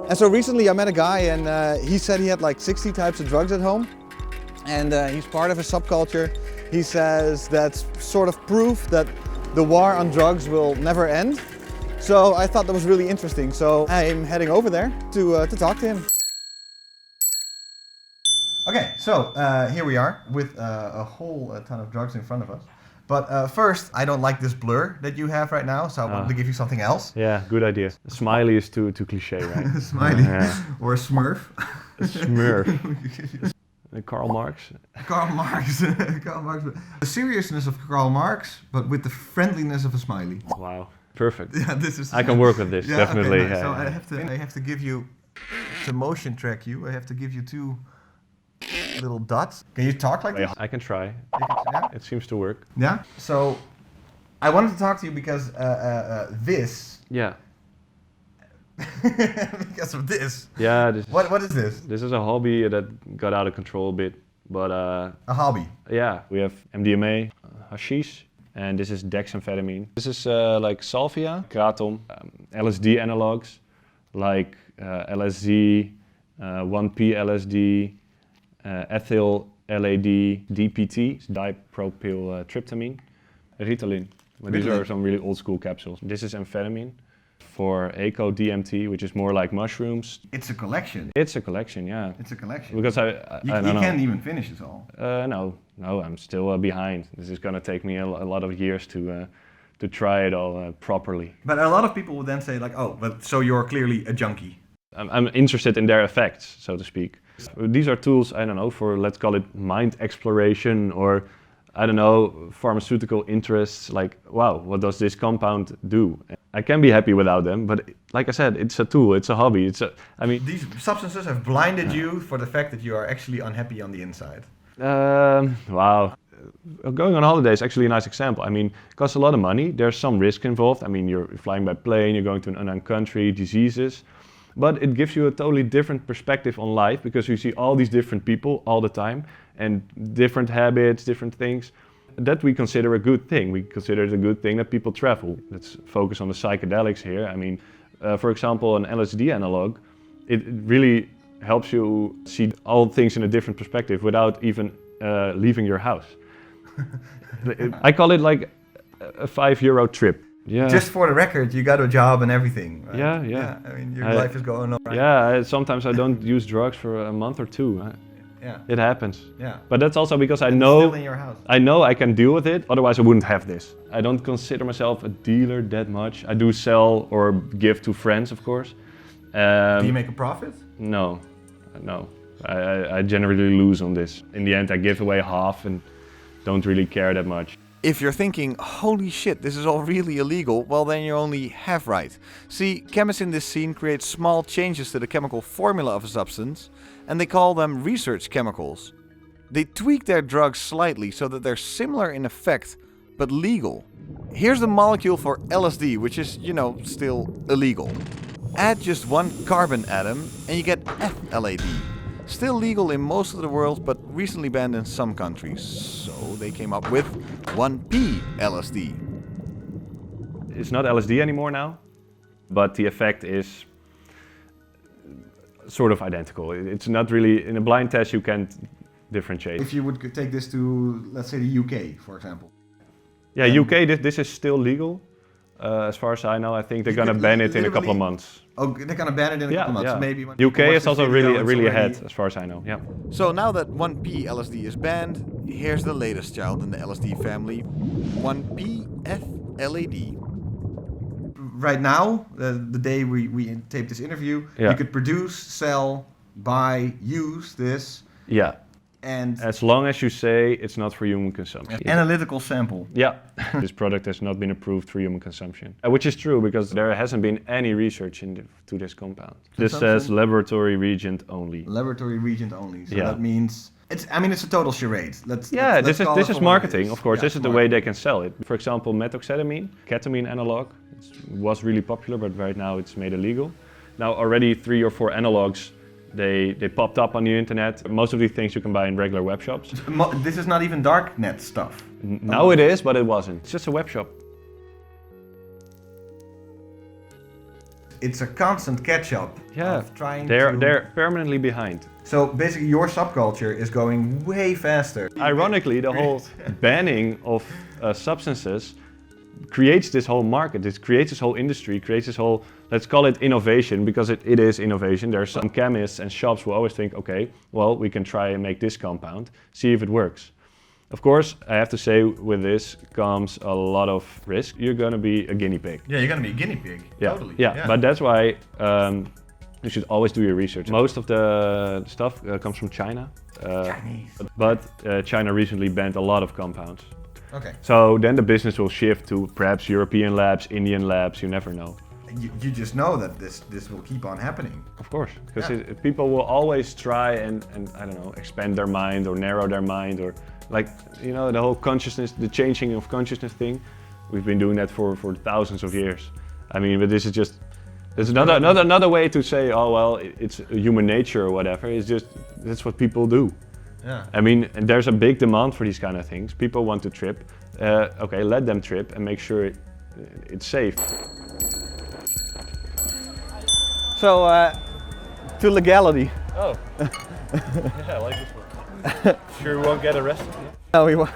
And so recently I met a guy and he said he had like 60 types of drugs at home. And he's part of a subculture. He says that's sort of proof that the war on drugs will never end. So I thought that was really interesting. So I'm heading over there to talk to him. Okay, so here we are with a whole ton of drugs in front of us. But first, I don't like this blur that you have right now, so I wanted to give you something else. Yeah, good idea. A smiley is too cliche, right? Smiley, or a Smurf. A Smurf. Karl Marx. Karl Marx. Karl Marx. The seriousness of Karl Marx, but with the friendliness of a smiley. Wow, perfect. Yeah, this is. I can work with this, definitely. Okay, nice. So I have to give you, to motion track you, I have to give you 2 little dots. Can you talk like this? I can try. Yeah? It seems to work. Yeah. So I wanted to talk to you because this. Yeah. Because of this. Yeah. What is this? This is a hobby that got out of control a bit, but a hobby. Yeah, we have MDMA, hashish, and this is dexamphetamine. This is like salvia, kratom, LSD analogs, like LSD, 1P LSD, ethyl LAD, DPT, dipropyltryptamine, Ritalin. But these are some really old school capsules. This is amphetamine. For ACO DMT, which is more like mushrooms. It's a collection. It's a collection, yeah. It's a collection. Because I don't know. You can't even finish it all. No, I'm still behind. This is gonna take me a lot of years to try it all properly. But a lot of people would then say like, oh, but so you're clearly a junkie. I'm interested in their effects, so to speak. These are tools, I don't know, for let's call it mind exploration or I don't know, pharmaceutical interests, like, wow, what does this compound do? I can be happy without them, but like I said, it's a tool, it's a hobby. These substances have blinded you for the fact that you are actually unhappy on the inside. Wow. Going on holiday is actually a nice example. I mean, it costs a lot of money. There's some risk involved. I mean, you're flying by plane, you're going to an unknown country, diseases. But it gives you a totally different perspective on life because you see all these different people all the time and different habits, different things. That we consider a good thing. We consider it a good thing that people travel. Let's focus on the psychedelics here. I mean, for example, an LSD analog, it really helps you see all things in a different perspective without even leaving your house. I call it like a €5 trip. Yeah. Just for the record, you got a job and everything, right? Yeah. I mean, your life is going on, right? Yeah, sometimes I don't use drugs for a month or 2. Yeah. It happens. Yeah. But that's also because I know still in your house. I know I can deal with it, otherwise I wouldn't have this. I don't consider myself a dealer that much. I do sell or give to friends, of course. Do you make a profit? No. I generally lose on this. In the end, I give away half and don't really care that much. If you're thinking, holy shit, this is all really illegal, well then you're only half right. See, chemists in this scene create small changes to the chemical formula of a substance, and they call them research chemicals. They tweak their drugs slightly so that they're similar in effect, but legal. Here's the molecule for LSD, which is, still illegal. Add just 1 carbon atom, and you get FLAD. Still legal in most of the world, but recently banned in some countries. So they came up with 1P LSD. It's not LSD anymore now, but the effect is sort of identical. It's not really, in a blind test you can't differentiate. If you would take this to, let's say, the UK, for example. Yeah, UK, this is still legal. As far as I know, I think they're going to ban it in a couple of months. Oh, they're going to ban it in a couple of months. Yeah. Maybe when UK is also really ahead, as far as I know. Yeah. So now that 1P LSD is banned, here's the latest child in the LSD family, 1P FLAD. Right now, the day we taped this interview, you could produce, sell, buy, use this. Yeah. And as long as you say it's not for human consumption. Analytical sample. Yeah. This product has not been approved for human consumption. Which is true because there hasn't been any research to this compound. This says laboratory region only. Laboratory region only. So that means it's a total charade. This is marketing, of course. This is the way they can sell it. For example, methoxetamine, ketamine analog. It was really popular, but right now it's made illegal. Now already 3 or 4 analogs They popped up on the internet. Most of the things you can buy in regular web shops. This is not even darknet stuff. Now it is, but it wasn't. It's just a web shop. it's a constant catch-up of trying they're permanently behind. So basically your subculture is going way faster. Ironically, the whole banning of substances creates this whole market, it creates this whole industry, creates this whole, let's call it innovation, because it is innovation. There are some chemists and shops who always think, okay, well, we can try and make this compound, see if it works. Of course, I have to say, with this comes a lot of risk. You're going to be a guinea pig. Yeah, you're going to be a guinea pig. Yeah. Totally. Yeah, but that's why you should always do your research. Most of the stuff comes from China. Chinese. But China recently banned a lot of compounds. Okay. So then the business will shift to perhaps European labs, Indian labs, you never know. You just know that this will keep on happening. Of course, because people will always try and I don't know, expand their mind or narrow their mind, or like, you know, the whole consciousness, the changing of consciousness thing. We've been doing that for thousands of years. I mean, but this is just, there's another way to say, oh well, it's human nature or whatever. It's just, that's what people do. Yeah. I mean, there's a big demand for these kind of things. People want to trip. Okay, let them trip and make sure it's safe. So, to legality. Oh. Yeah, I like this one. Sure we won't get arrested? No, we won't.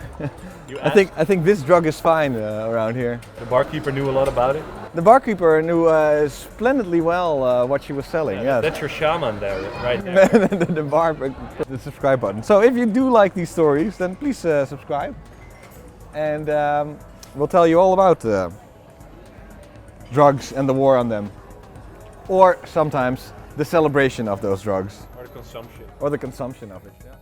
You I think this drug is fine around here. The barkeeper knew a lot about it? The barkeeper knew splendidly well what she was selling. Yeah, yes. that's your shaman there, right there. the bar, the subscribe button. So if you do like these stories, then please subscribe, and we'll tell you all about drugs and the war on them, or sometimes the celebration of those drugs, Or the consumption. or the consumption of it. Yeah.